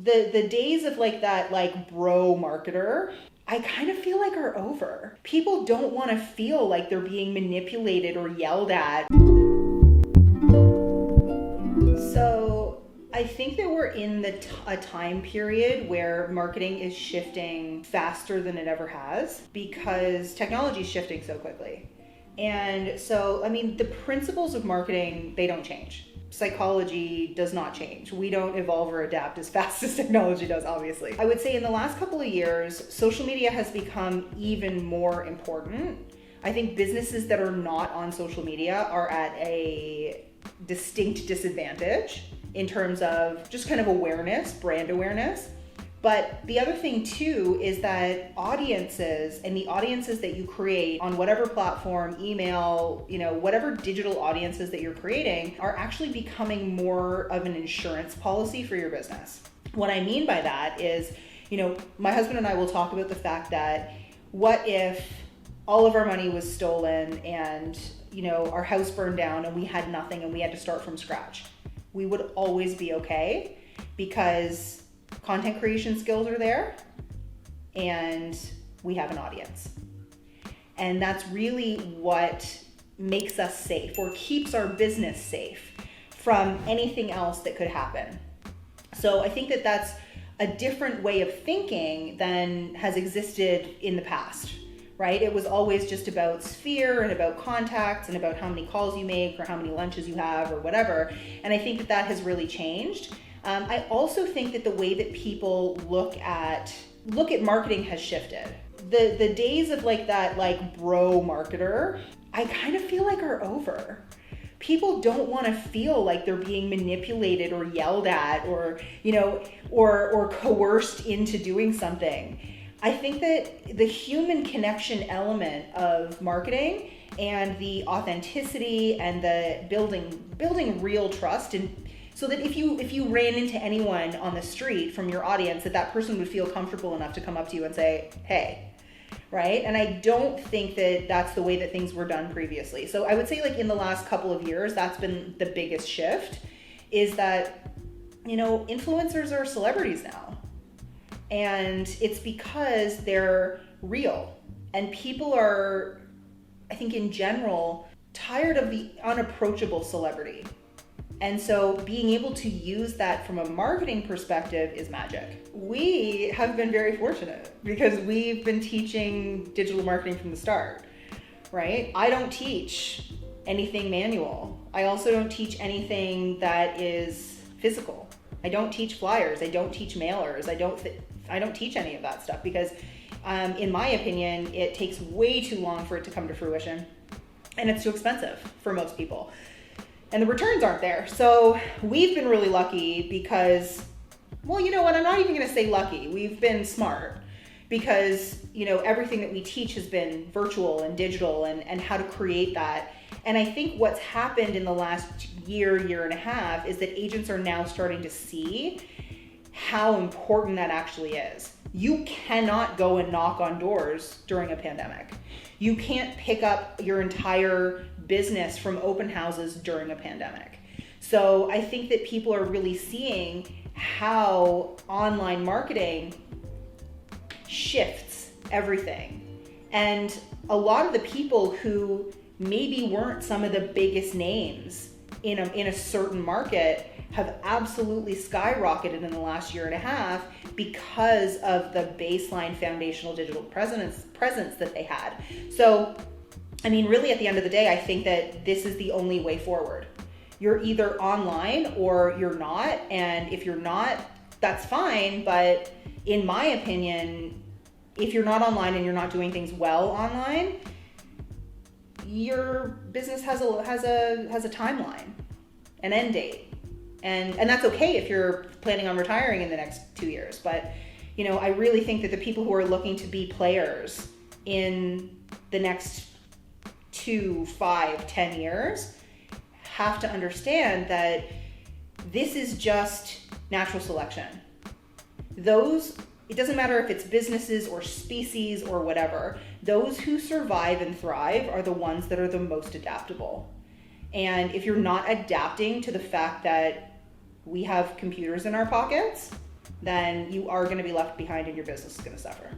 The days of like that like bro marketer, I kind of feel like are over. People don't want to feel like they're being manipulated or yelled at. So I think that we're in a time period where marketing is shifting faster than it ever has because technology is shifting so quickly. And so, I mean, the principles of marketing, they don't change. Psychology does not change. We don't evolve or adapt as fast as technology does, obviously. I would say in the last couple of years, social media has become even more important. I think businesses that are not on social media are at a distinct disadvantage in terms of just kind of awareness, brand awareness. But the other thing too is that audiences and the audiences that you create on whatever platform, email, whatever digital audiences that you're creating are actually becoming more of an insurance policy for your business. What I mean by that is, my husband and I will talk about the fact that what if all of our money was stolen and, our house burned down and we had nothing and we had to start from scratch? We would always be okay because content creation skills are there and we have an audience. And that's really what makes us safe or keeps our business safe from anything else that could happen. So I think that that's a different way of thinking than has existed in the past, right? It was always just about sphere and about contacts and about how many calls you make or how many lunches you have or whatever. And I think that that has really changed. I also think that the way that people look at marketing has shifted. The days of like that like bro marketer, I kind of feel like are over. People don't want to feel like they're being manipulated or yelled at or or coerced into doing something. I think that the human connection element of marketing and the authenticity and the building real trust, and so that if you ran into anyone on the street from your audience, that person would feel comfortable enough to come up to you and say, hey, right? And I don't think that that's the way that things were done previously. So I would say like in the last couple of years, that's been the biggest shift, is that, influencers are celebrities now. And it's because they're real. And people are, I think in general, tired of the unapproachable celebrity. And so being able to use that from a marketing perspective is magic. We have been very fortunate because we've been teaching digital marketing from the start, right? I don't teach anything manual. I also don't teach anything that is physical. I don't teach flyers. I don't teach mailers. I don't teach any of that stuff because in my opinion, it takes way too long for it to come to fruition and it's too expensive for most people. And the returns aren't there. So we've been really lucky because, well, you know what? I'm not even going to say lucky. We've been smart because, everything that we teach has been virtual and digital and how to create that. And I think what's happened in the last year and a half is that agents are now starting to see how important that actually is. You cannot go and knock on doors during a pandemic. You can't pick up your entire business from open houses during a pandemic. So I think that people are really seeing how online marketing shifts everything. And a lot of the people who maybe weren't some of the biggest names in a certain market have absolutely skyrocketed in the last year and a half because of the baseline foundational digital presence that they had. So I mean, really at the end of the day, I think that this is the only way forward. You're either online or you're not. And if you're not, that's fine. But in my opinion, if you're not online and you're not doing things well online, your business has a timeline, an end date. And that's okay if you're planning on retiring in the next 2 years. But, I really think that the people who are looking to be players in the next 2, 5, 10 years have to understand that this is just natural selection. It doesn't matter if it's businesses or species or whatever, those who survive and thrive are the ones that are the most adaptable. And if you're not adapting to the fact that we have computers in our pockets, then you are going to be left behind and your business is going to suffer.